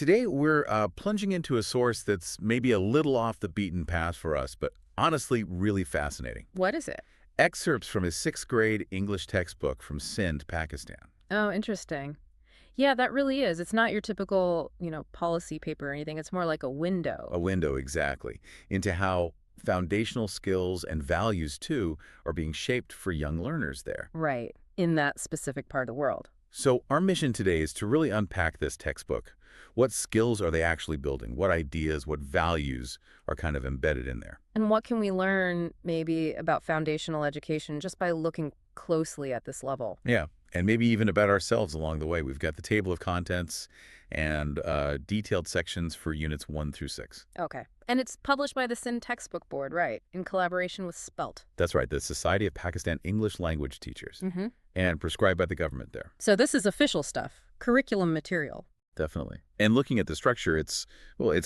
Today, we're plunging into a source that's maybe a little off the beaten path for us, but honestly really fascinating. What is it? Excerpts from his sixth grade English textbook from Sindh, Pakistan. Oh, interesting. Yeah, that really is. It's not your typical, policy paper or anything. It's more like a window. A window, exactly, into how foundational skills and values, too, are being shaped for young learners there. Right. In that specific part of the world. So our mission today is to really unpack this textbook. What skills are they actually building? What ideas, what values are kind of embedded in there? And what can we learn maybe about foundational education just by looking closely at this level? Yeah, and maybe even about ourselves along the way. We've got the table of contents and detailed sections for units 1 through 6. Okay. And it's published by the Sindh Textbook Board, right? In collaboration with Spelt. That's right, the Society of Pakistan English Language Teachers, Mm-hmm. and prescribed by the government there. So this is official stuff. Curriculum material. Definitely. And looking at the structure, it's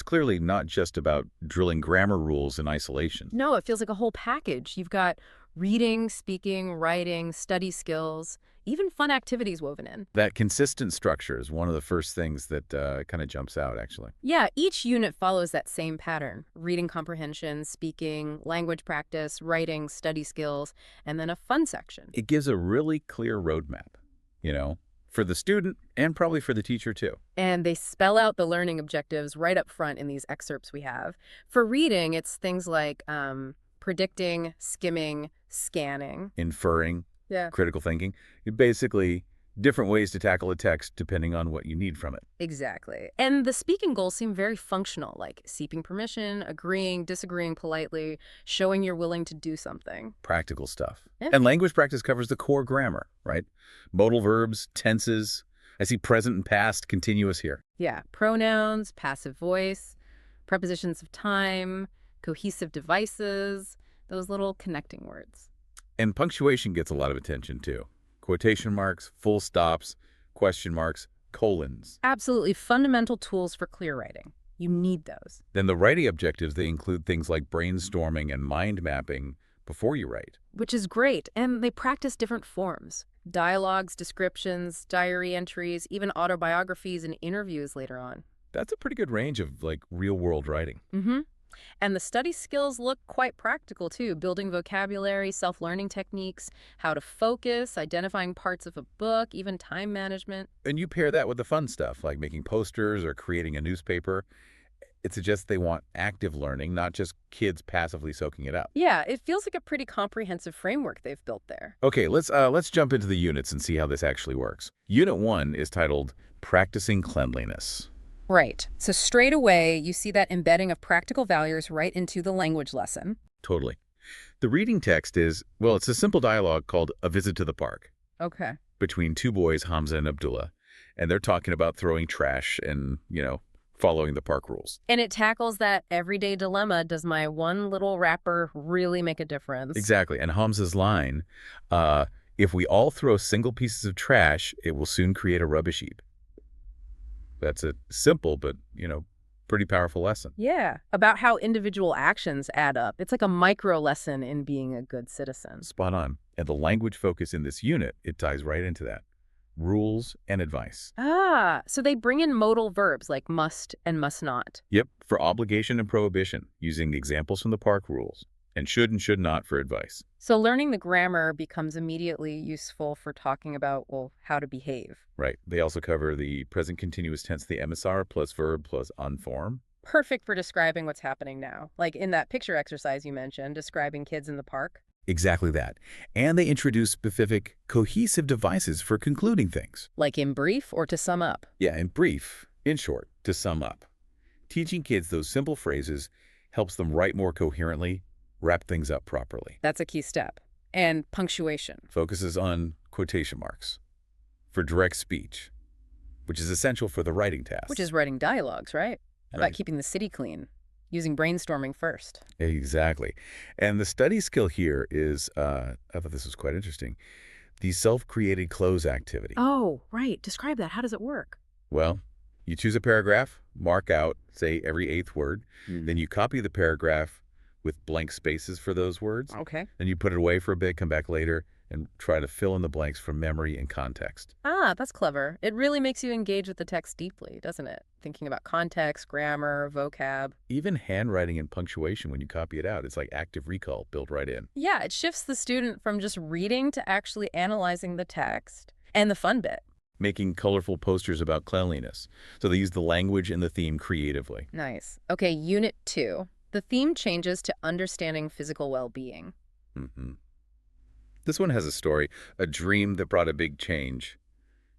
clearly not just about drilling grammar rules in isolation. No, it feels like a whole package. You've got reading, speaking, writing, study skills, even fun activities woven in. That consistent structure is one of the first things that kind of jumps out, actually. Yeah, each unit follows that same pattern. Reading comprehension, speaking, language practice, writing, study skills, and then a fun section. It gives a really clear roadmap, for the student and probably for the teacher, too. And they spell out the learning objectives right up front in these excerpts we have. For reading, it's things like predicting, skimming, scanning. Inferring, Yeah. critical thinking. Basically, different ways to tackle a text depending on what you need from it. Exactly. And the speaking goals seem very functional, like seeking permission, agreeing, disagreeing politely, showing you're willing to do something. Practical stuff. Yeah. And language practice covers the core grammar, right? Modal verbs, tenses. I see present and past continuous here. Yeah, pronouns, passive voice, prepositions of time, cohesive devices, those little connecting words. And punctuation gets a lot of attention, too. Quotation marks, full stops, question marks, colons. Absolutely fundamental tools for clear writing. You need those. Then the writing objectives, they include things like brainstorming and mind mapping before you write. Which is great, and they practice different forms. Dialogues, descriptions, diary entries, even autobiographies and interviews later on. That's a pretty good range of, real-world writing. Mm-hmm. And the study skills look quite practical, too. Building vocabulary, self-learning techniques, how to focus, identifying parts of a book, even time management. And you pair that with the fun stuff, like making posters or creating a newspaper. It suggests they want active learning, not just kids passively soaking it up. Yeah, it feels like a pretty comprehensive framework they've built there. Okay, let's jump into the units and see how this actually works. Unit 1 is titled Practicing Cleanliness. Right. So straight away, you see that embedding of practical values right into the language lesson. Totally. The reading text is, well, it's a simple dialogue called A Visit to the Park Okay. between two boys, Hamza and Abdullah. And they're talking about throwing trash and, following the park rules. And it tackles that everyday dilemma, does my one little wrapper really make a difference? Exactly. And Hamza's line, if we all throw single pieces of trash, it will soon create a rubbish heap. That's a simple but, pretty powerful lesson. Yeah, about how individual actions add up. It's like a micro lesson in being a good citizen. Spot on. And the language focus in this unit, it ties right into that. Rules and advice. Ah, so they bring in modal verbs like must and must not. Yep, for obligation and prohibition, using examples from the park rules. And should not for advice. So learning the grammar becomes immediately useful for talking about, how to behave. Right. They also cover the present continuous tense, the MSR plus verb plus unform. Perfect for describing what's happening now. Like in that picture exercise you mentioned, describing kids in the park. Exactly that. And they introduce specific cohesive devices for concluding things. Like in brief or to sum up. Yeah, in brief, in short, to sum up. Teaching kids those simple phrases helps them write more coherently, wrap things up properly. That's a key step. And punctuation. Focuses on quotation marks for direct speech, which is essential for the writing task. Which is writing dialogues, right? About Right. keeping the city clean. Using brainstorming first. Exactly. And the study skill here is, I thought this was quite interesting, the self-created close activity. Oh, right. Describe that. How does it work? Well, you choose a paragraph, mark out, say, every 8th word. Then you copy the paragraph with blank spaces for those words. Okay. Then you put it away for a bit, come back later, and try to fill in the blanks from memory and context. Ah, that's clever. It really makes you engage with the text deeply, doesn't it? Thinking about context, grammar, vocab. Even handwriting and punctuation when you copy it out, it's like active recall built right in. Yeah, it shifts the student from just reading to actually analyzing the text. And the fun bit. Making colorful posters about cleanliness. So they use the language and the theme creatively. Nice. Okay, Unit 2. The theme changes to understanding physical well-being. hmm This one has a story, a dream that brought a big change.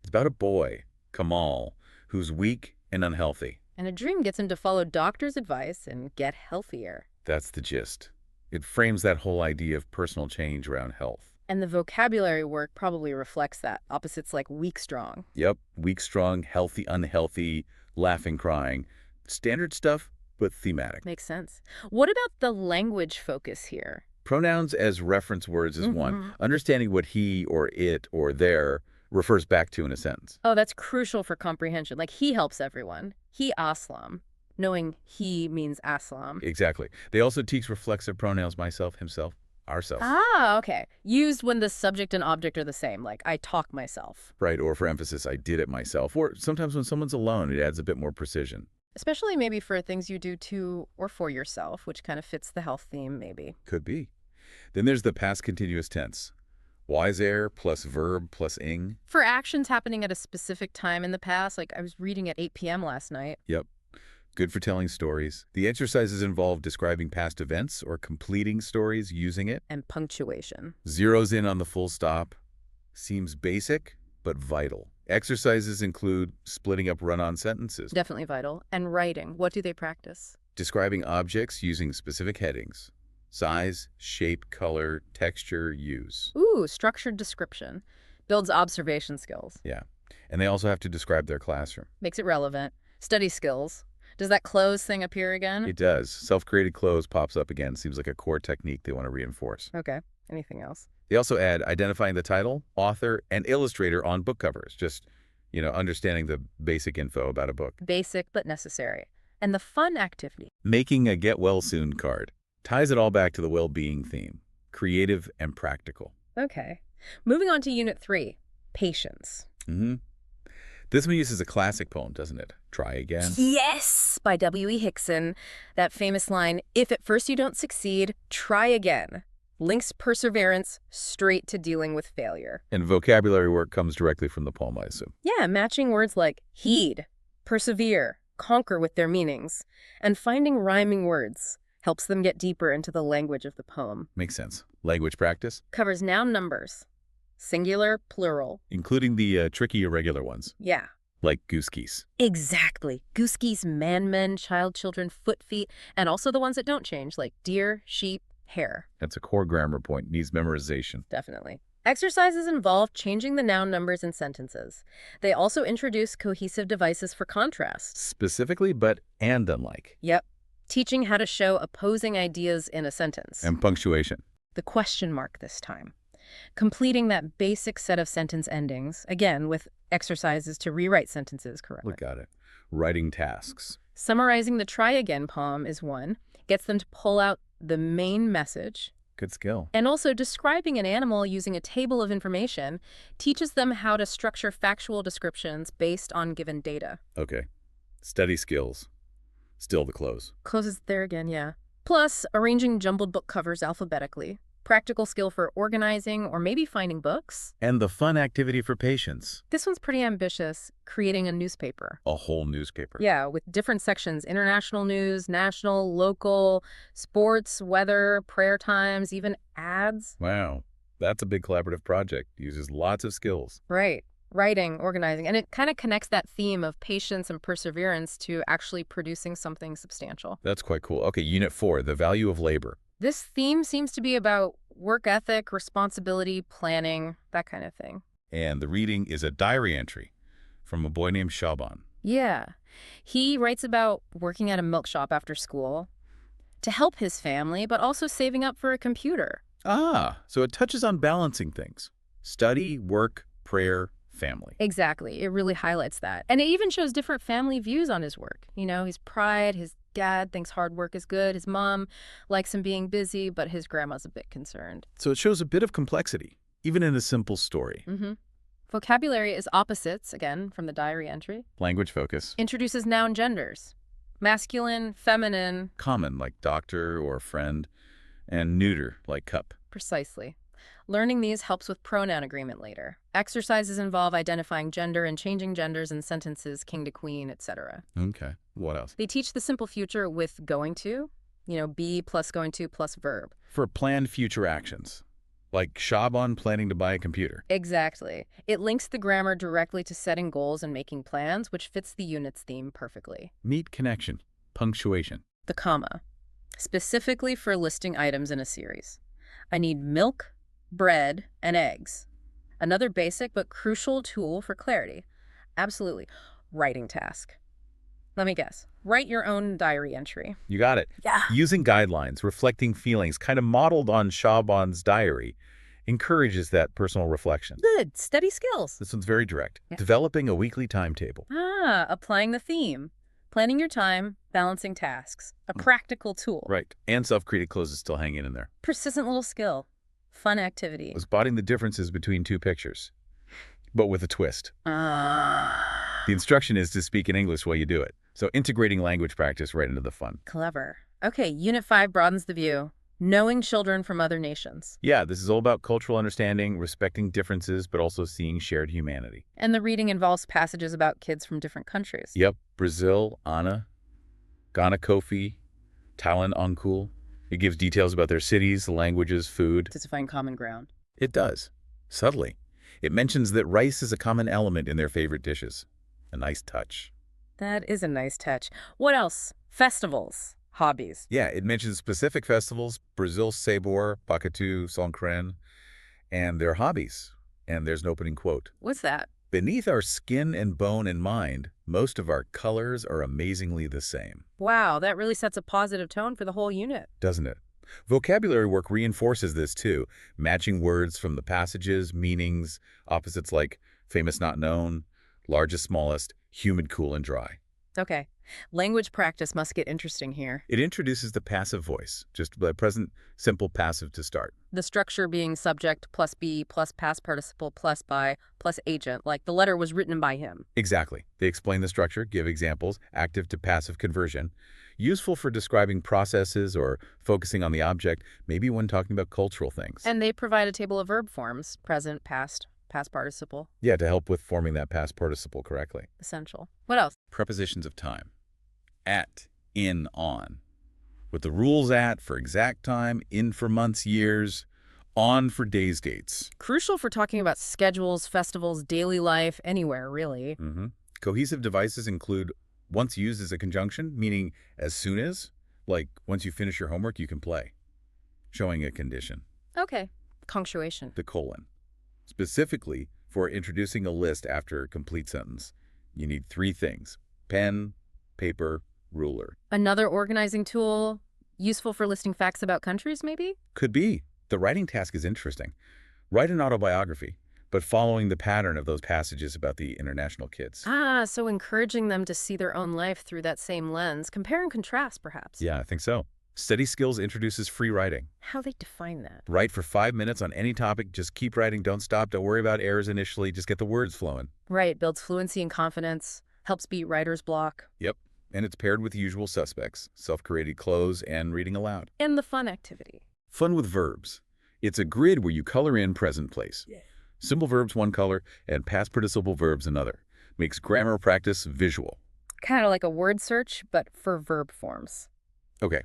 It's about a boy, Kamal, who's weak and unhealthy. And a dream gets him to follow doctor's advice and get healthier. That's the gist. It frames that whole idea of personal change around health. And the vocabulary work probably reflects that. Opposites like weak, strong. Yep, weak, strong, healthy, unhealthy, laughing, crying. Standard stuff, but thematic. Makes sense. What about the language focus here? Pronouns as reference words is one. Understanding what he or it or their refers back to in a sentence. Oh, that's crucial for comprehension. Like, he helps everyone. He aslam. Knowing he means aslam. Exactly. They also teach reflexive pronouns myself, himself, ourself. Ah, okay. Used when the subject and object are the same, like I talk myself. Right, or for emphasis, I did it myself. Or sometimes when someone's alone, it adds a bit more precision. Especially maybe for things you do to or for yourself, which kind of fits the health theme, maybe. Could be. Then there's the past continuous tense. Was er plus verb plus ing. For actions happening at a specific time in the past, like I was reading at 8 p.m. last night. Yep. Good for telling stories. The exercises involve describing past events or completing stories using it. And punctuation. Zeroes in on the full stop. Seems basic, but vital. Exercises include splitting up run-on sentences. Definitely vital. And writing. What do they practice? Describing objects using specific headings. Size, shape, color, texture, use. Ooh, structured description. Builds observation skills. Yeah. And they also have to describe their classroom. Makes it relevant. Study skills. Does that close thing appear again? It does. Self-created close pops up again. Seems like a core technique they want to reinforce. Okay. Anything else? They also add identifying the title, author, and illustrator on book covers. Just, understanding the basic info about a book. Basic but necessary. And the fun activity. Making a get well soon card. Ties it all back to the well-being theme. Creative and practical. Okay. Moving on to Unit 3. Patience. This one uses a classic poem, doesn't it? Try again. Yes! By W.E. Hickson. That famous line, if at first you don't succeed, try again. Links perseverance straight to dealing with failure. And vocabulary work comes directly from the poem, I assume. Yeah, matching words like heed, persevere, conquer with their meanings, and finding rhyming words helps them get deeper into the language of the poem. Makes sense. Language practice? Covers noun numbers, singular, plural. Including the tricky irregular ones, Yeah. like goose geese. Exactly. Goose geese, man, men, child, children, foot, feet, and also the ones that don't change, like deer, sheep, hare. That's a core grammar point. Needs memorization. Definitely. Exercises involve changing the noun numbers in sentences. They also introduce cohesive devices for contrast. Specifically, but and unlike. Yep. Teaching how to show opposing ideas in a sentence. And punctuation. The question mark this time. Completing that basic set of sentence endings, again, with exercises to rewrite sentences correctly. Look at it. Writing tasks. Summarizing the try again poem is one. Gets them to pull out the main message. Good skill. And also describing an animal using a table of information teaches them how to structure factual descriptions based on given data. Okay. Study skills. Still the close. Closes there again, yeah. Plus, arranging jumbled book covers alphabetically. Practical skill for organizing or maybe finding books. And the fun activity for patience. This one's pretty ambitious, creating a newspaper. A whole newspaper. Yeah, with different sections, international news, national, local, sports, weather, prayer times, even ads. Wow. That's a big collaborative project. Uses lots of skills. Right. Writing, organizing, and it kind of connects that theme of patience and perseverance to actually producing something substantial. That's quite cool. Okay, Unit 4, the value of labor. This theme seems to be about work ethic, responsibility, planning, that kind of thing. And the reading is a diary entry from a boy named Shaban. Yeah. He writes about working at a milk shop after school to help his family, but also saving up for a computer. Ah, so it touches on balancing things. Study, work, prayer, family. Exactly. It really highlights that. And it even shows different family views on his work. His pride, his dad thinks hard work is good. His mom likes him being busy, but his grandma's a bit concerned. So it shows a bit of complexity. even in a simple story. Mm-hmm. Vocabulary is opposites, again, from the diary entry. Language focus. Introduces noun genders. Masculine, feminine. Common, like doctor or friend, and neuter, like cup. Precisely. Learning these helps with pronoun agreement later. Exercises involve identifying gender and changing genders in sentences, king to queen, etc. Okay. What else? They teach the simple future with going to, be plus going to plus verb. For planned future actions, like Shaban planning to buy a computer. Exactly. It links the grammar directly to setting goals and making plans, which fits the unit's theme perfectly. Meet connection. Punctuation. The comma, specifically for listing items in a series. I need milk, bread, and eggs. Another basic but crucial tool for clarity. Absolutely. Writing task. Let me guess. Write your own diary entry. You got it. Yeah. Using guidelines, reflecting feelings, kind of modeled on Shaban's diary, encourages that personal reflection. Good. Steady skills. This one's very direct. Yeah. Developing a weekly timetable. Applying the theme. Planning your time, balancing tasks. A practical tool. Right. And self-created closes still hanging in there. Persistent little skill. Fun activity. Spotting the differences between two pictures, but with a twist. Ah. The instruction is to speak in English while you do it. So integrating language practice right into the fun. Clever. Okay, Unit 5 broadens the view. Knowing children from other nations. Yeah, this is all about cultural understanding, respecting differences, but also seeing shared humanity. And the reading involves passages about kids from different countries. Yep. Brazil, Anna, Ghana, Kofi, Talon, Onkul. It gives details about their cities, languages, food. To find common ground. It does. Subtly. It mentions that rice is a common element in their favorite dishes. A nice touch. That is a nice touch. What else? Festivals. Hobbies. Yeah, it mentions specific festivals, Brazil, Sabor, Pacatu, Songkran, and their hobbies. And there's an opening quote. What's that? Beneath our skin and bone and mind, most of our colors are amazingly the same. Wow, that really sets a positive tone for the whole unit. Doesn't it? Vocabulary work reinforces this too, matching words from the passages, meanings, opposites like famous not known, largest smallest, humid cool and dry. Okay. Language practice must get interesting here. It introduces the passive voice, just the present simple passive to start. The structure being subject plus be plus past participle plus by plus agent, like the letter was written by him. Exactly. They explain the structure, give examples, active to passive conversion, useful for describing processes or focusing on the object, maybe when talking about cultural things. And they provide a table of verb forms, present, past, past participle. Yeah, to help with forming that past participle correctly. Essential. What else? Prepositions of time. At, in, on. With the rules at for exact time, in for months, years, on for days, dates. Crucial for talking about schedules, festivals, daily life, anywhere, really. Cohesive devices include once used as a conjunction, meaning as soon as, like once you finish your homework, you can play, showing a condition. Okay. Punctuation. The colon. Specifically, for introducing a list after a complete sentence, you need three things: pen, paper, ruler. Another organizing tool, useful for listing facts about countries, maybe? Could be. The writing task is interesting. Write an autobiography, but following the pattern of those passages about the international kids. So encouraging them to see their own life through that same lens. Compare and contrast, perhaps. Yeah, I think so. Study Skills introduces free writing. How they define that. Write for 5 minutes on any topic. Just keep writing. Don't stop. Don't worry about errors initially. Just get the words flowing. Right. Builds fluency and confidence. Helps beat writer's block. Yep. And it's paired with the usual suspects: self-created clothes and reading aloud. And the fun activity. Fun with verbs. It's a grid where you color in present place. Simple verbs one color and past participle verbs another. Makes grammar practice visual. Kind of like a word search, but for verb forms. Okay.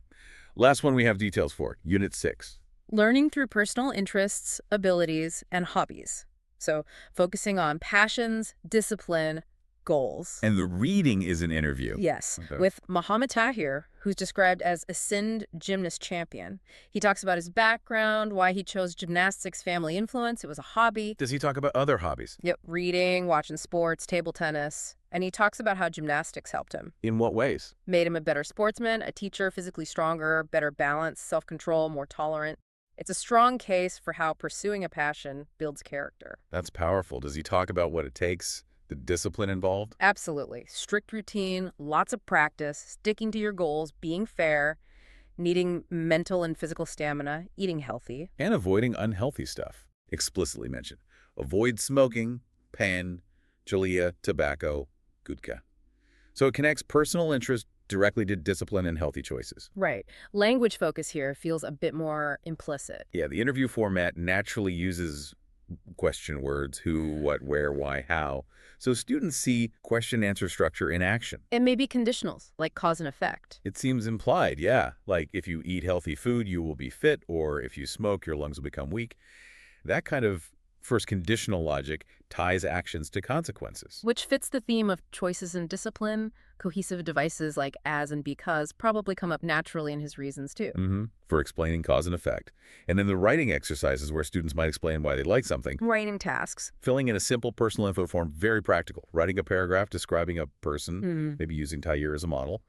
Last one we have details for. Unit 6. Learning through personal interests, abilities, and hobbies. So focusing on passions, discipline, goals. And the reading is an interview. Yes, Okay. with Muhammad Tahir, who's described as a Sindh gymnast champion. He talks about his background, why he chose gymnastics, family influence. It was a hobby. Does he talk about other hobbies? Yep, reading, watching sports, table tennis. And he talks about how gymnastics helped him. In what ways? Made him a better sportsman, a teacher, physically stronger, better balance, self-control, more tolerant. It's a strong case for how pursuing a passion builds character. That's powerful. Does he talk about what it takes, the discipline involved? Absolutely. Strict routine, lots of practice, sticking to your goals, being fair, needing mental and physical stamina, eating healthy. And avoiding unhealthy stuff. explicitly mentioned. Avoid smoking, pen, jalea, tobacco, gutka. So it connects personal interest directly to discipline and healthy choices. Right. Language focus here feels a bit more implicit. Yeah, the interview format naturally uses question words, who, what, where, why, how. So students see question-answer structure in action. It may be conditionals, like cause and effect. It seems implied, yeah. Like if you eat healthy food, you will be fit, or if you smoke, your lungs will become weak. That kind of first conditional logic ties actions to consequences. Which fits the theme of choices and discipline. Cohesive devices like as and because probably come up naturally in his reasons too. For explaining cause and effect. And then the writing exercises where students might explain why they like something. Writing tasks. Filling in a simple personal info form, very practical. Writing a paragraph describing a person, maybe using Tyre as a model,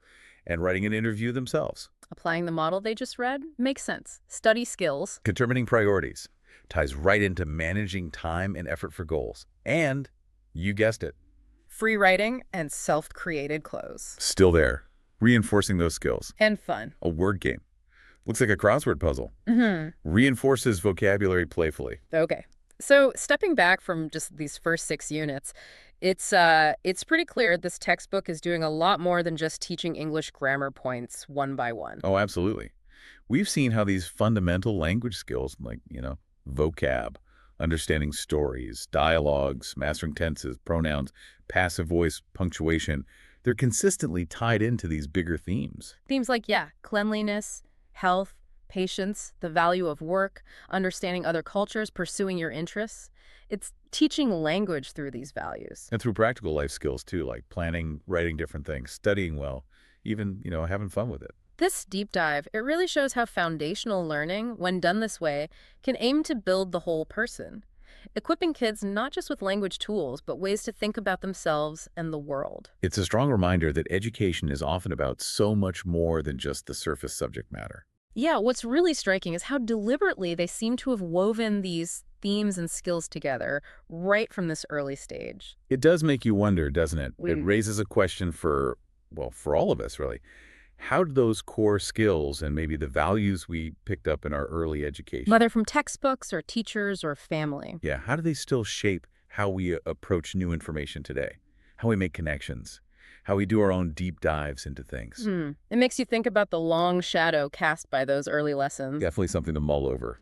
and writing an interview themselves. Applying the model they just read makes sense. Study skills. Determining priorities ties right into managing time and effort for goals. And, you guessed it, Free writing and self-created clothes. still there, reinforcing those skills. And fun. A word game. Looks like a crossword puzzle. Reinforces vocabulary playfully. Okay. So stepping back from just these first 6 units, it's pretty clear this textbook is doing a lot more than just teaching English grammar points one by one. Oh, absolutely. We've seen how these fundamental language skills, like, vocab, understanding stories, dialogues, mastering tenses, pronouns, passive voice, punctuation, they're consistently tied into these bigger themes. Themes like, cleanliness, health, patience, the value of work, understanding other cultures, pursuing your interests. It's teaching language through these values. And through practical life skills, too, like planning, writing different things, studying well, even, having fun with it. This deep dive, it really shows how foundational learning, when done this way, can aim to build the whole person, equipping kids not just with language tools, but ways to think about themselves and the world. It's a strong reminder that education is often about so much more than just the surface subject matter. Yeah, what's really striking is how deliberately they seem to have woven these themes and skills together right from this early stage. It does make you wonder, doesn't it? It raises a question for all of us, really. How do those core skills and maybe the values we picked up in our early education, Whether from textbooks or teachers or family. yeah, how do they still shape how we approach new information today? How we make connections? How we do our own deep dives into things? It makes you think about the long shadow cast by those early lessons. Definitely something to mull over.